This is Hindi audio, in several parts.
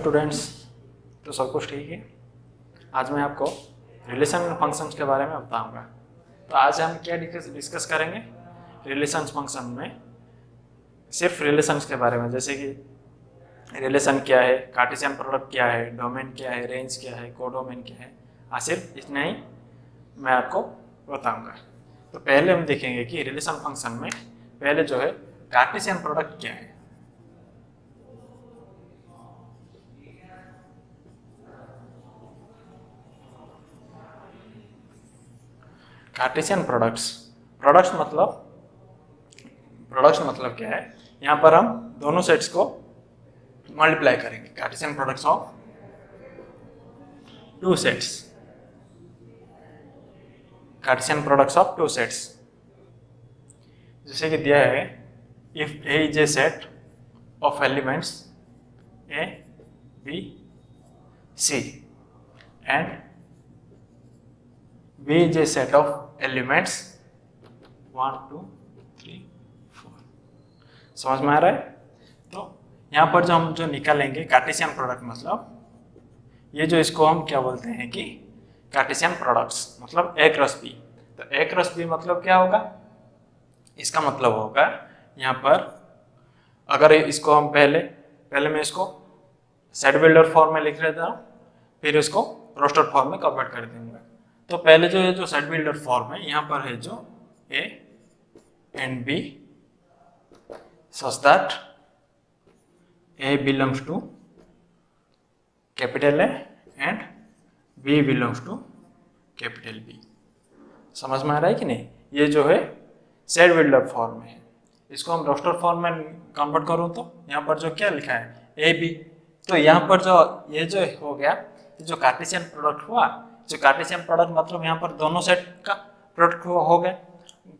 स्टूडेंट्स, तो सब कुछ ठीक है। आज मैं आपको रिलेशन फंक्शंस के बारे में बताऊंगा। तो आज हम क्या डिस्कस करेंगे? रिलेशंस फंक्शन में सिर्फ रिलेशंस के बारे में, जैसे कि रिलेशन क्या है, कार्टेशियन प्रोडक्ट क्या है, डोमेन क्या है, रेंज क्या है, कोडोमेन क्या है, सिर्फ इतना ही मैं आपको बताऊंगा। तो पहले हम देखेंगे कि रिलेशन फंक्शन में पहले जो है कार्टेशियन प्रोडक्ट क्या है। कार्टेशियन प्रोडक्ट्स मतलब क्या है? यहाँ पर हम दोनों सेट्स को मल्टीप्लाई करेंगे। Cartesian products of two sets, Cartesian products of two sets, जैसे कि दिया है if A is a set of elements A B C and B is a set of elements 1 2 3 4। समझ में आ रहा है? तो यहाँ पर जो हम निकालेंगे कार्टेशियन प्रोडक्ट, मतलब ये जो इसको हम क्या बोलते हैं कि कार्टेशियन प्रोडक्ट्स मतलब A क्रॉस B। तो A क्रॉस B मतलब क्या होगा? इसका मतलब होगा यहाँ पर अगर इसको हम पहले मैं इसको सेट बिल्डर फॉर्म में लिख लेता हूँ, फिर इसको रोस्टर फॉर्म में कन्वर्ट कर देंगे। तो पहले जो सेट बिल्डर फॉर्म है, यहाँ पर है जो A and B such that A belongs to capital A and B belongs to capital B। समझ में आ रहा है कि नहीं? ये जो है सेट बिल्डर फॉर्म है। इसको हम रोस्टर फॉर्म में कन्वर्ट करूँ तो यहाँ पर जो क्या लिखा है A B, तो यहाँ पर जो ये जो हो गया जो कार्टेशियन प्रोडक्ट हुआ, जो कार्टेशियन प्रोडक्ट मतलब यहाँ पर दोनों सेट का प्रोडक्ट हो गया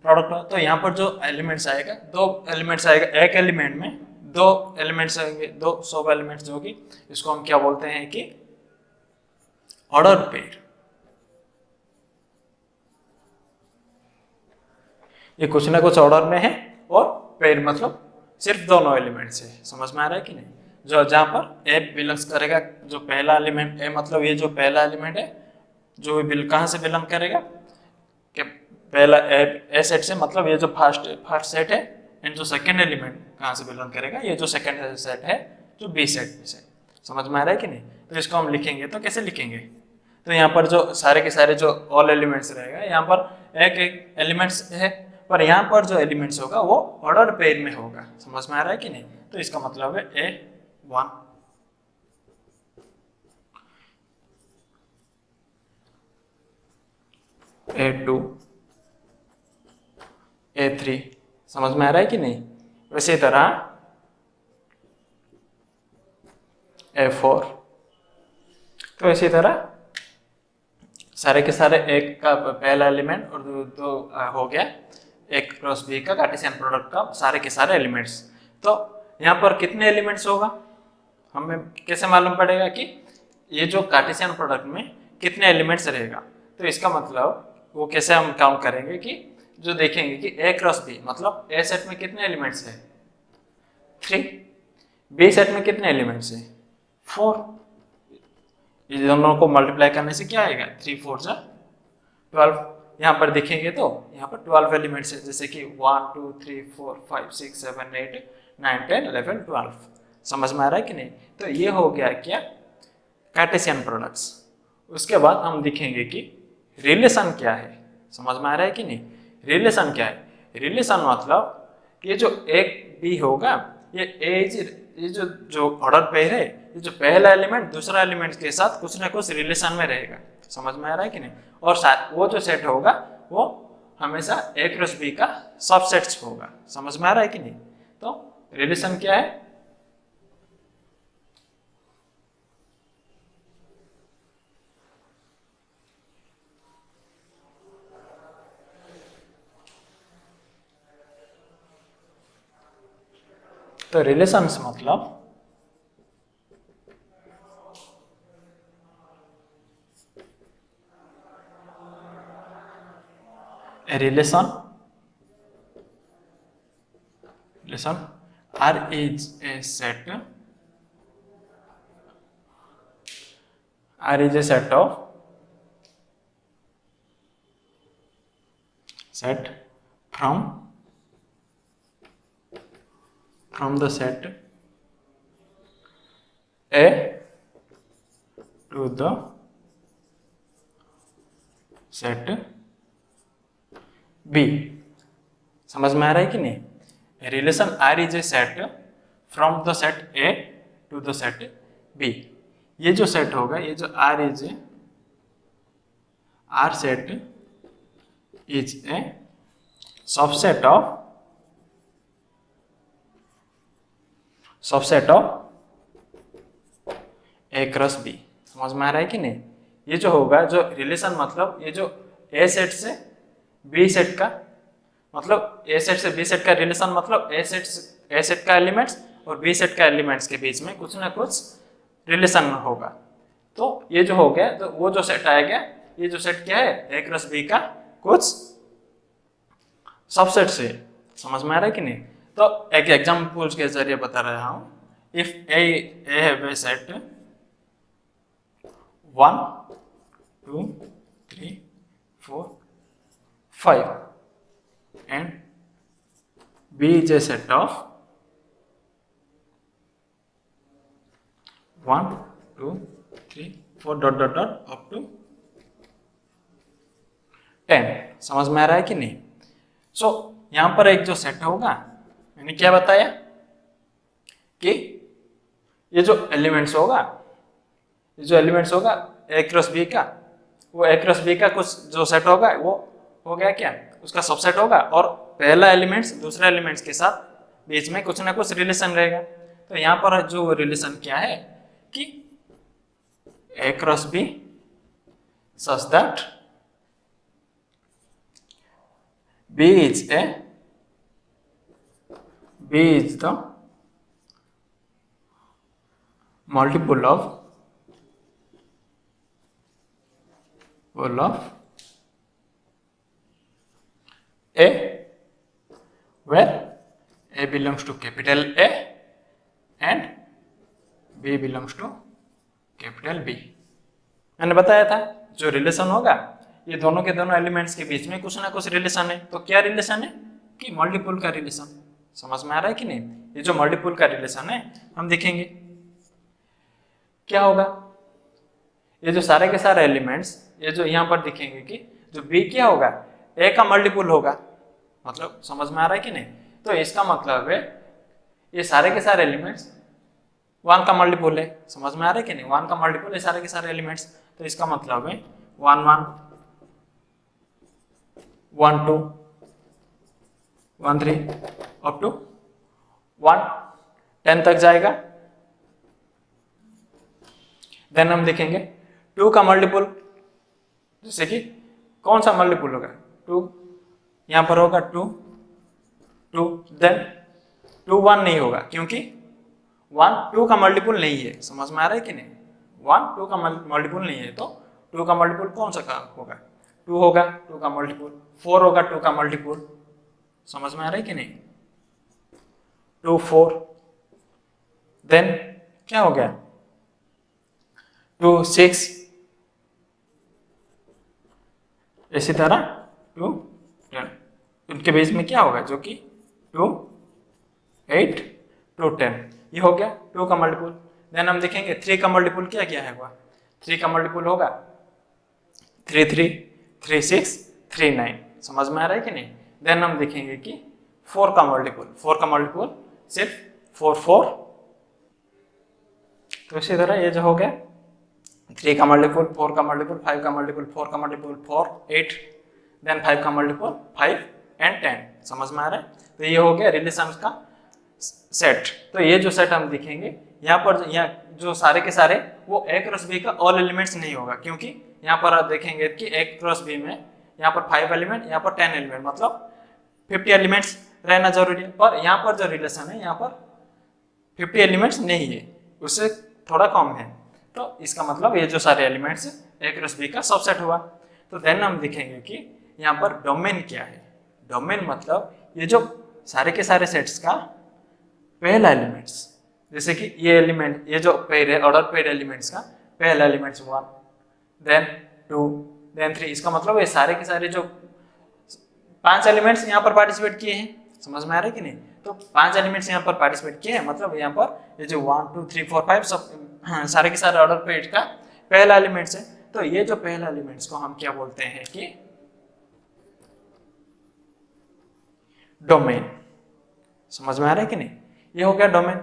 प्रोडक्ट। तो यहाँ पर जो एलिमेंट्स आएगा, दो एलिमेंट्स आएगा, एक एलिमेंट में दो एलिमेंट्स आएंगे, दो सब एलिमेंट्स, जो कि इसको हम क्या बोलते हैं कि ऑर्डर पेयर। ये कुछ ना कुछ ऑर्डर में है और पेयर मतलब सिर्फ दोनों एलिमेंट्स है। समझ में आ रहा है कि नहीं? जो जहाँ पर ए बिलोंग्स करेगा, जो पहला एलिमेंट ए मतलब ये जो पहला एलिमेंट है जो कहाँ से बिलोंग करेगा कि पहला ए सेट से, मतलब ये जो फर्स्ट सेट है, एंड जो सेकंड एलिमेंट कहाँ से बिलोंग करेगा, ये जो सेकंड सेट है जो बी सेट में से। समझ में आ रहा है कि नहीं? तो इसको हम लिखेंगे तो कैसे लिखेंगे? तो यहाँ पर जो सारे के सारे जो ऑल एलिमेंट्स रहेगा, यहाँ पर एक एक एलिमेंट्स है, पर यहाँ पर जो एलिमेंट्स होगा वो ऑर्डर पेयर में होगा। समझ में आ रहा है कि नहीं? तो इसका मतलब है A1 A2 A3। समझ में आ रहा है कि नहीं? वैसे तरह A4। तो इसी तरह सारे के सारे एक का पहला एलिमेंट और दो हो गया एक क्रॉस बी का कार्टेशियन प्रोडक्ट का सारे के सारे एलिमेंट्स। तो यहाँ पर कितने एलिमेंट्स होगा हमें कैसे मालूम पड़ेगा कि ये जो कार्टेशियन प्रोडक्ट में कितने एलिमेंट्स रहेगा? तो इसका मतलब वो कैसे हम काउंट करेंगे कि जो देखेंगे कि ए क्रॉस बी मतलब ए सेट में कितने एलिमेंट्स है 3, बी सेट में कितने एलिमेंट्स है 4। ये दोनों को मल्टीप्लाई करने से क्या आएगा 3 4 जा 12। यहाँ पर देखेंगे तो यहाँ पर 12 एलिमेंट्स है, जैसे कि 1 2 3 4 5 6 7 8 9 10 11 12। समझ में आ रहा है कि नहीं? तो ये हो गया क्या कार्टेशियन प्रोडक्ट्स। उसके बाद हम देखेंगे कि रिलेशन क्या है। समझ में आ रहा है कि नहीं? रिलेशन क्या है? रिलेशन मतलब ये जो एक बी होगा, ये जो ऑर्डर पेयर है, ये जो पहला एलिमेंट दूसरा एलिमेंट के साथ कुछ ना कुछ रिलेशन में रहेगा। समझ में आ रहा है कि नहीं? और वो जो सेट होगा वो हमेशा ए क्रॉस बी का सबसेट्स होगा। समझ में आ रहा है कि नहीं? तो रिलेशन क्या है? तो रिलेशंस मतलब a relation R is a set R is a set from the set A to the set B। समझ में आ रहा है कि नहीं? Relation R is a set from the set A to the set B। ये जो सेट होगा, ये जो R is a R set is a subset of A cross B। समझ में आ रहा है कि नहीं? ये जो होगा, जो रिलेशन मतलब ये जो A सेट से B सेट का मतलब A सेट से B सेट का रिलेशन मतलब A सेट का एलिमेंट्स और B सेट का एलिमेंट्स के बीच में कुछ ना कुछ रिलेशन होगा। तो ये जो हो गया, तो वो जो सेट आएगा, ये जो सेट क्या है, A क्रॉस B का कुछ सबसेट से। समझ में आ रहा है कि नहीं? तो एक एग्जांपल के जरिए बता रहा हूं। If A have a set 1 2 3 4 5 and B is a set of 1 2 3 4 dot dot dot up to 10। समझ में आ रहा है कि नहीं? सो यहां पर एक जो सेट होगा, मैंने क्या बताया कि ये जो एलिमेंट्स होगा A क्रॉस B का, वो A क्रॉस B का कुछ जो सेट होगा वो हो गया क्या, उसका सबसेट होगा, और पहला एलिमेंट्स दूसरे एलिमेंट्स के साथ बीच में कुछ ना कुछ रिलेशन रहेगा। तो यहाँ पर जो रिलेशन क्या है कि A cross B such that B is the multiple of A, where A belongs to capital A and B belongs to capital B। मैंने बताया था जो रिलेशन होगा, ये दोनों के दोनों एलिमेंट्स के बीच में कुछ ना कुछ रिलेशन है। तो क्या रिलेशन है कि मल्टीपुल का रिलेशन। समझ में आ रहा है कि नहीं? ये जो मल्टीपुल का रिलेशन है, हम देखेंगे क्या होगा। ये जो सारे के सारे एलिमेंट्स, ये जो यहाँ पर दिखेंगे कि जो B क्या होगा, A का मल्टीपुल होगा। मतलब समझ में आ रहा है कि नहीं? तो इसका मतलब है ये सारे के सारे एलिमेंट्स 1 का मल्टीपुल है। समझ में आ रहा है कि नहीं? 1 का मल्टीपुल है सारे के सारे एलिमेंट्स। तो इसका मतलब है 1 1 1 2 1 3 अप टू 1 10 तक जाएगा। देन हम देखेंगे 2 का मल्टीपुल, जैसे कि कौन सा मल्टीपुल होगा, 2 यहां पर होगा 2 2, देन 2 1 नहीं होगा क्योंकि 1 2 का मल्टीपुल नहीं है। समझ में आ रहा है कि नहीं? 1 2 का मल्टीपुल नहीं है, तो 2 का मल्टीपुल कौन सा होगा, 2 होगा 2 का मल्टीपुल, 4 होगा 2 का मल्टीपुल। समझ में आ रहा है कि नहीं? 2 4, देन क्या हो गया 2 6, इसी तरह 2 10, उनके बीच में क्या होगा जो कि 2 8 2 10, ये हो गया 2 का मल्टीपुल। देन हम देखेंगे 3 का मल्टीपुल क्या क्या है, हुआ 3 का मल्टीपुल होगा 3 3 3 6 3 9। समझ में आ रहा है कि नहीं? देन हम देखेंगे कि 4 का मल्टीपुल सिर्फ 4 4। तो इसी तरह ये जो हो गया 3 का मल्टीपुल 4 का मल्टीपुल 5 का मल्टीपुल 4 का मल्टीपुल 4 8, देन 5 का मल्टीपुल 5 एंड 10। समझ में आ रहा है? तो ये हो गया रिलेशन का सेट। तो ये जो सेट हम दिखेंगे यहाँ पर, यहाँ जो सारे के सारे वो A क्रॉस B का ऑल एलिमेंट्स नहीं होगा, क्योंकि यहाँ पर आप देखेंगे कि A क्रॉस B में यहाँ पर 5 एलिमेंट, यहाँ पर 10 एलिमेंट, मतलब 50 एलिमेंट्स रहना जरूरी है। पर यहाँ पर जो रिलेशन है यहाँ पर 50 एलिमेंट्स नहीं है, उससे थोड़ा कम है। तो इसका मतलब ये जो सारे एलिमेंट्स A क्रॉस B का सबसेट हुआ। तो देन हम दिखेंगे कि यहाँ पर डोमेन क्या है। डोमेन मतलब ये जो सारे के सारे सेट्स का पहला एलिमेंट्स, जैसे कि ये एलिमेंट, ये जो पेयर है ऑर्डर पेयर एलिमेंट्स का पहला एलिमेंट्स 1, देन 2, देन 3। इसका मतलब ये सारे के सारे जो 5 एलिमेंट्स यहाँ पर पार्टिसिपेट किए हैं, समझ में आ रहा है कि नहीं? तो 5 एलिमेंट्स यहाँ पर पार्टिसिपेट किए हैं, मतलब यहाँ पर ये जो 1 2 3 4 5 सब सारे के सारे ऑर्डर पेड का पहला एलिमेंट्स है। तो ये जो पहला एलिमेंट्स को हम क्या बोलते हैं कि डोमेन। समझ में आ रहा है कि नहीं? ये हो गया डोमेन।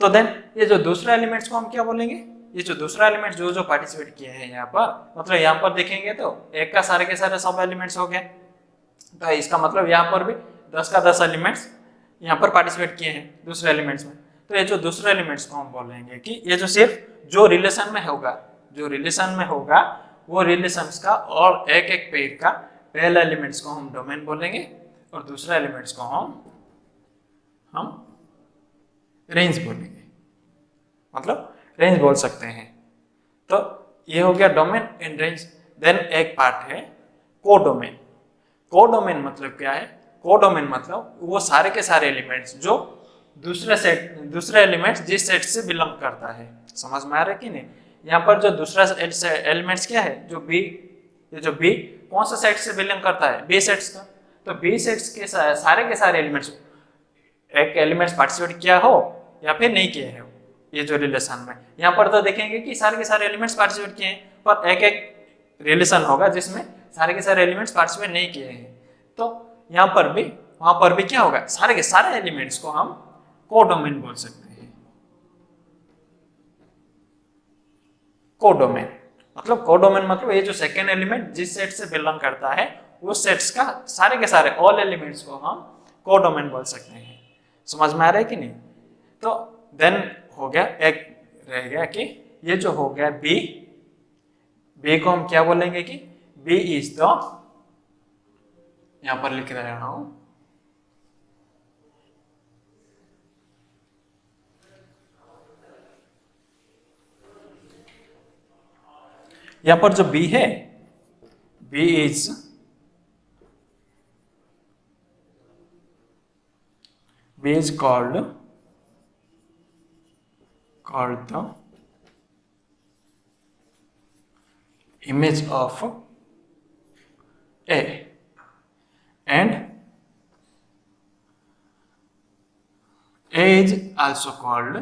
तो देन ये जो दूसरा एलिमेंट्स को हम क्या बोलेंगे? ये जो दूसरा एलिमेंट जो पार्टिसिपेट किए हैं यहाँ पर, मतलब यहाँ पर देखेंगे तो एक का सारे के सारे सब एलिमेंट्स हो गए। तो इसका मतलब यहाँ पर भी 10 का 10 एलिमेंट्स यहाँ पर पार्टिसिपेट किए हैं दूसरे एलिमेंट्स में। तो ये जो दूसरे एलिमेंट्स को हम बोलेंगे कि ये जो सिर्फ जो रिलेशन में होगा, जो रिलेशन में होगा वो रिलेशंस का और एक एक पेयर का पहला एलिमेंट्स को हम डोमेन बोलेंगे और दूसरा एलिमेंट्स को हम रेंज बोलेंगे, मतलब रेंज बोल सकते हैं। तो ये हो गया डोमेन एंड रेंज। देन एक पार्ट है कोडोमेन। कोडोमेन मतलब क्या है? कोडोमेन मतलब वो सारे के सारे एलिमेंट्स जो दूसरे एलिमेंट्स जिस सेट से बिलोंग करता है। समझ में आ रहा है कि नहीं? यहाँ पर जो दूसरा एलिमेंट्स क्या है, जो बी, ये जो बी कौन सा सेट से बिलोंग करता है? बी सेट्स का। तो बी सेट्स के सारे के सारे एलिमेंट्स, एक एलिमेंट्स पार्टिसिपेट किया हो या फिर नहीं किए हो ये जो रिलेशन में, यहाँ पर तो देखेंगे कि सारे के सारे एलिमेंट्स पार्टिसिपेट किए हैं, पर एक एक रिलेशन होगा जिसमें सारे के सारे एलिमेंट्स पार्टिसिपेट नहीं किए हैं। तो यहाँ पर भी वहां पर भी क्या होगा? सारे के सारे एलिमेंट्स को हम कोडोमेन बोल सकते हैं। कोडोमेन मतलब ये जो सेकेंड एलिमेंट जिस सेट से बिलोंग करता है उस सेट्स का सारे के सारे ऑल एलिमेंट्स को हम कोडोमेन बोल सकते हैं। समझ में आ रहा है कि नहीं? तो देन हो गया, एक रह गया कि ये जो हो गया बी को हम क्या बोलेंगे कि बी इज द, यहां पर लिख रहा हूं, यहां पर जो बी है, B is called the image of A, and A is also called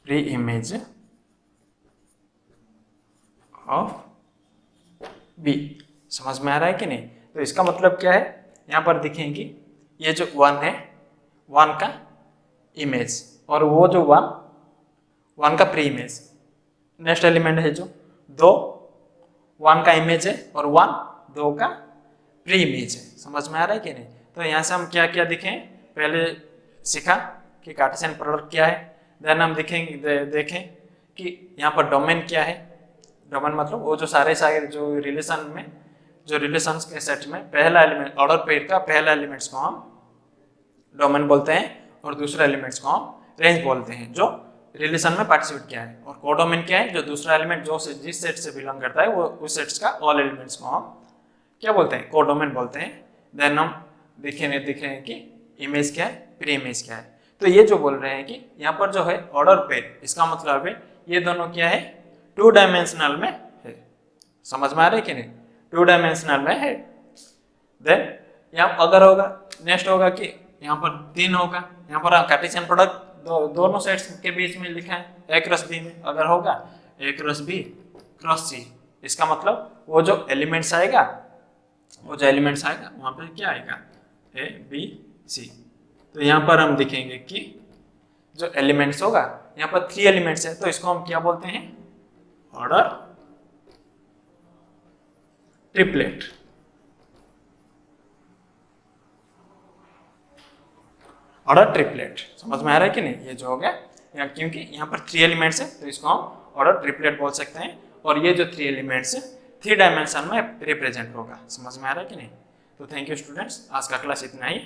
pre-image of B। समझ में आ रहा है कि नहीं? तो इसका मतलब क्या है? यहाँ पर देखेंगे ये जो 1 है, 1 का इमेज, और वो जो 1 का प्री इमेज। नेक्स्ट एलिमेंट है जो 2, 1 का इमेज है और 1 2 का प्री इमेज है। समझ में आ रहा है कि नहीं? तो यहाँ से हम क्या क्या दिखें? पहले सीखा कि कार्टेशियन प्रोडक्ट क्या है, देन हम देखें कि यहाँ पर डोमेन क्या है। डोमेन मतलब वो जो सारे जो रिलेशन में, जो रिलेशंस के सेट में पहला एलिमेंट, ऑर्डर पेयर का पहला एलिमेंट्स को हम डोमेन बोलते हैं और दूसरा एलिमेंट्स को हम रेंज बोलते हैं जो रिलेशन में पार्टिसिपेट किया है। और कोडोमेन क्या है? जो दूसरा एलिमेंट जो जिस सेट से बिलोंग करता है वो उस सेट्स का ऑल एलिमेंट्स को हम क्या बोलते हैं? कोडोमेन बोलते हैं। देन हम देखें कि इमेज क्या है, प्री इमेज क्या है। तो ये जो बोल रहे हैं कि यहाँ पर जो है ऑर्डर पेयर, इसका मतलब है ये दोनों क्या है? 2 डायमेंशनल में है। समझ में आ रहा है कि नहीं? 2 डायमेंशनल में है। देन यहाँ अगर होगा, नेक्स्ट होगा कि यहाँ पर 3 होगा, यहाँ पर कार्टेशियन प्रोडक्ट दोनों सेट्स के बीच में लिखा है A क्रॉस B में, अगर होगा A cross B cross C, इसका मतलब वो जो एलिमेंट्स आएगा वहां पर क्या आएगा? A B C। तो यहाँ पर हम दिखेंगे कि जो एलिमेंट्स होगा, यहाँ पर 3 एलिमेंट्स है, तो इसको हम क्या बोलते हैं? Order triplet. Order triplet. समझ में आ रहा है कि नहीं? ये जो हो गया, क्योंकि यहाँ पर 3 एलिमेंट्स है तो इसको हम ऑर्डर ट्रिपलेट बोल सकते हैं, और ये जो 3 एलिमेंट्स है 3 डायमेंशन में रिप्रेजेंट होगा। समझ में आ रहा है कि नहीं? तो थैंक यू स्टूडेंट्स, आज का क्लास इतना ही।